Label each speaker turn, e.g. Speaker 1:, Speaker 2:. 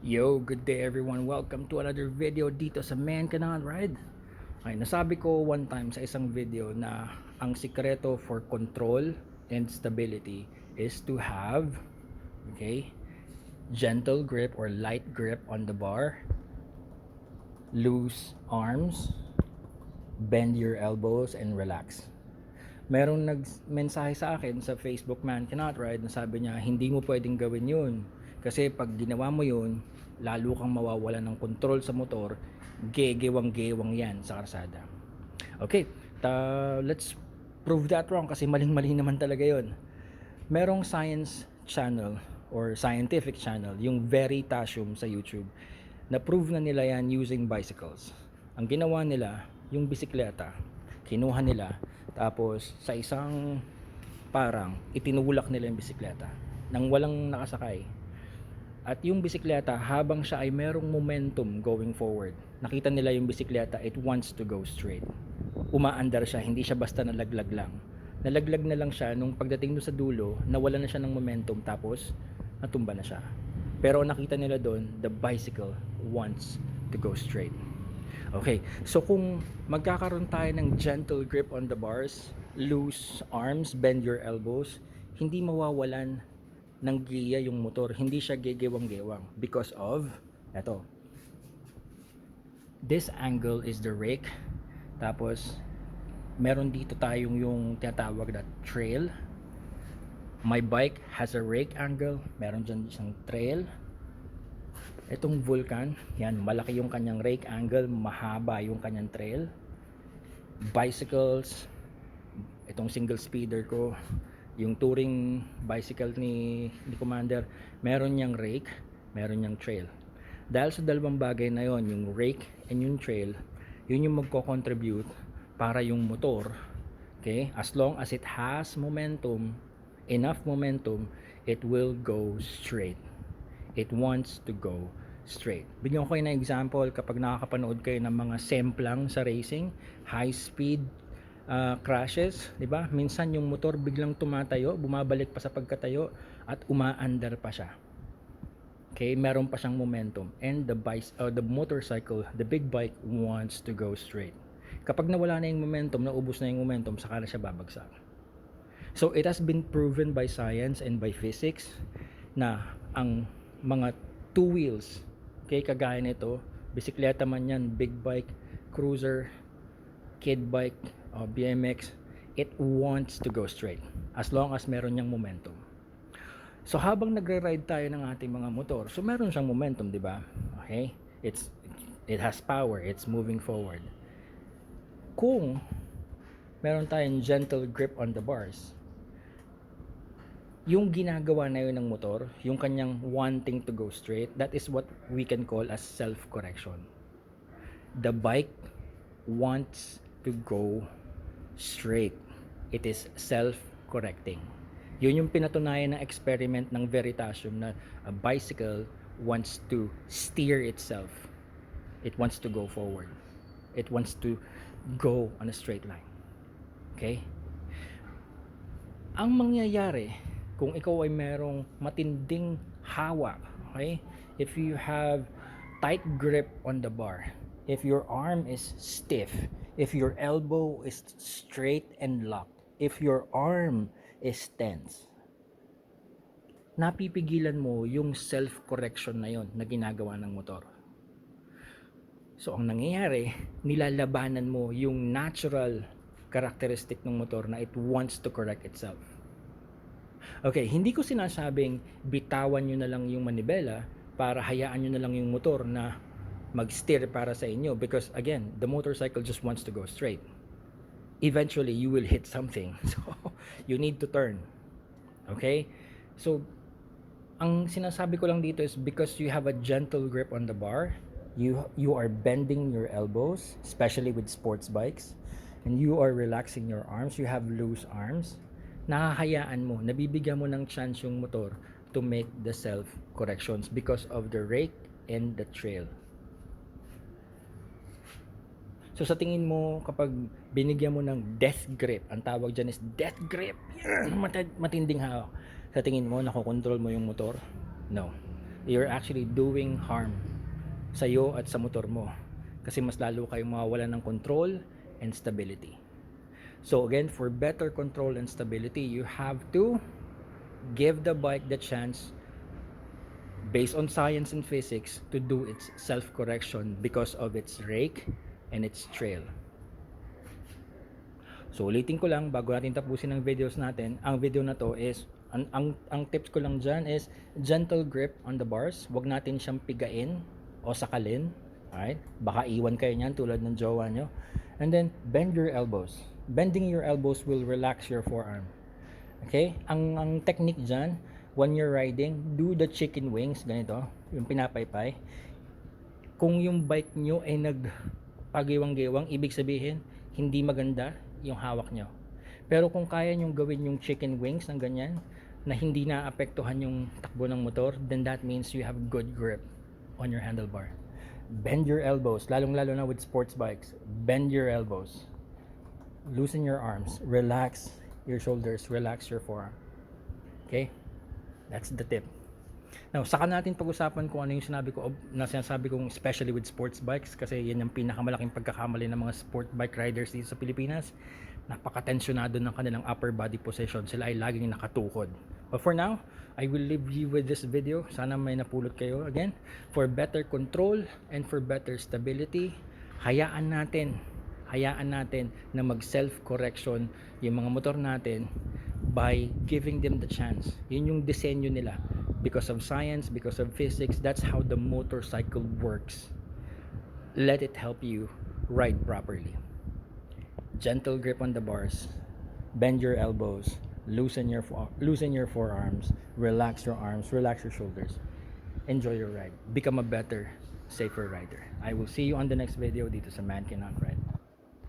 Speaker 1: Yo, good day everyone. Welcome to another video dito sa Man Cannot Ride. Ay, nasabi ko one time sa isang video na ang sikreto for control and stability is to have, okay, gentle grip or light grip on the bar, loose arms, bend your elbows and relax. Merong nag-mensahe sa akin sa Facebook Man Cannot Ride na sabi niya hindi mo pwedeng gawin yun kasi pag ginawa mo yun lalo kang mawawalan ng control sa motor, gegewang-gewang yan sa karsada. Okay, let's prove that wrong kasi maling-mali naman talaga yun. Merong science channel or scientific channel, yung Veritasium sa YouTube, na prove na nila yan using bicycles. Ang ginawa nila, yung bisikleta, kinuha nila, tapos sa isang parang itinulak nila yung bisikleta nang walang nakasakay. At yung bisikleta, habang siya ay merong momentum going forward, nakita nila yung bisikleta, it wants to go straight. Umaandar siya, hindi siya basta nalaglag lang. Nalaglag na lang siya nung pagdating doon sa dulo, nawala na siya ng momentum tapos natumba na siya. Pero nakita nila doon, the bicycle wants to go straight. Okay, so kung magkakaroon tayo ng gentle grip on the bars, loose arms, bend your elbows, hindi mawawalan ng giya yung motor, hindi siya gegewang-gewang because of eto. This angle is the rake, tapos meron dito tayong yung tinatawag na trail. My bike has a rake angle, meron dyan isang trail. Itong Vulcan, yan, malaki yung kanyang rake angle, mahaba yung kanyang trail. Bicycles, itong single speeder ko, yung touring bicycle ni Commander, meron niyang rake, meron niyang trail. Dahil sa dalawang bagay na yon, yung rake and yung trail, yun yung magko-contribute para yung motor, okay, as long as it has momentum, enough momentum, it will go straight. It wants to go straight. Bigyan ko kayo ng example kapag nakakapanood kayo ng mga semplang sa racing, high speed crashes, 'di ba? Minsan yung motor biglang tumatayo, bumabalik pa sa pagkatayo at umaandar pa siya. Okay, meron pa siyang momentum and the motorcycle, the big bike wants to go straight. Kapag nawala na yung momentum, naubos na yung momentum, saka na siya babagsak. So it has been proven by science and by physics na ang mga two wheels, okay, kagaya nito, bisikleta man yan, big bike, cruiser, kid bike, BMX, it wants to go straight as long as meron niyang momentum. So habang nagre-ride tayo ng ating mga motor, so meron siyang momentum, di ba? Okay? It has power, it's moving forward. Kung meron tayong gentle grip on the bars, yung ginagawa na yun ng motor, yung kanyang wanting to go straight, that is what we can call as self-correction. The bike wants to go straight. It is self-correcting. Yun yung pinatunayan ng experiment ng Veritasium na a bicycle wants to steer itself. It wants to go forward. It wants to go on a straight line. Okay? Ang mangyayari kung ikaw ay merong matinding hawak, okay? If you have tight grip on the bar, if your arm is stiff, if your elbow is straight and locked, if your arm is tense, napipigilan mo yung self-correction na yon na ginagawa ng motor. So ang nangyayari, nilalabanan mo yung natural characteristic ng motor na it wants to correct itself. Okay, hindi ko sinasabing bitawan nyo na lang yung manibela para hayaan nyo na lang yung motor na mag-steer para sa inyo, because again, the motorcycle just wants to go straight. Eventually, you will hit something. So, you need to turn. Okay? So, ang sinasabi ko lang dito is because you have a gentle grip on the bar, you are bending your elbows, especially with sports bikes, and you are relaxing your arms, you have loose arms, nahahayaan mo, nabibigyan mo ng chance yung motor to make the self-corrections because of the rake and the trail. So sa tingin mo, kapag binigyan mo ng death grip, ang tawag dyan is death grip, matinding hawak, sa tingin mo, nakokontrol mo yung motor? No. you're actually doing harm sa iyo at sa motor mo. Kasi mas lalo kayong mawawalan ng control and stability. So again, for better control and stability, you have to give the bike the chance, based on science and physics, to do its self-correction because of its rake and its trail. So ulitin ko lang bago natin tapusin ang videos natin, ang video na to is ang tips ko lang dyan is gentle grip on the bars. Huwag natin siyang pigain o sakalin. Alright? Baka iwan kayo niyan tulad ng jowa nyo. And then bend your elbows. Bending your elbows will relax your forearm. Okay? Ang technique dyan, when you're riding, do the chicken wings, ganito, yung pinapaypay. Kung yung bike nyo ay nagpagiwang-giwang, ibig sabihin hindi maganda yung hawak nyo. Pero kung kaya nyong gawin yung chicken wings ng ganyan, na hindi naapektuhan yung takbo ng motor, then that means you have good grip on your handlebar. Bend your elbows, lalong-lalo na with sports bikes. Bend your elbows. Loosen your arms. Relax your shoulders. Relax your forearm. Okay? That's the tip. Now, saka natin pag-usapan kung ano yung sinabi kong especially with sports bikes, kasi yan yung pinakamalaking pagkakamali ng mga sport bike riders dito sa Pilipinas. Napaka-tensyonado ng kanilang upper body position. Sila ay laging nakatukod. But for now, I will leave you with this video. Sana may napulot kayo. Again, for better control and for better stability, hayaan natin na mag self-correction yung mga motor natin by giving them the chance. Yun yung disenyo nila. Because of science, because of physics, that's how the motorcycle works. Let it help you ride properly. Gentle grip on the bars. Bend your elbows. Loosen your forearms. Relax your arms. Relax your shoulders. Enjoy your ride. Become a better, safer rider. I will see you on the next video dito sa Man Cannot Ride.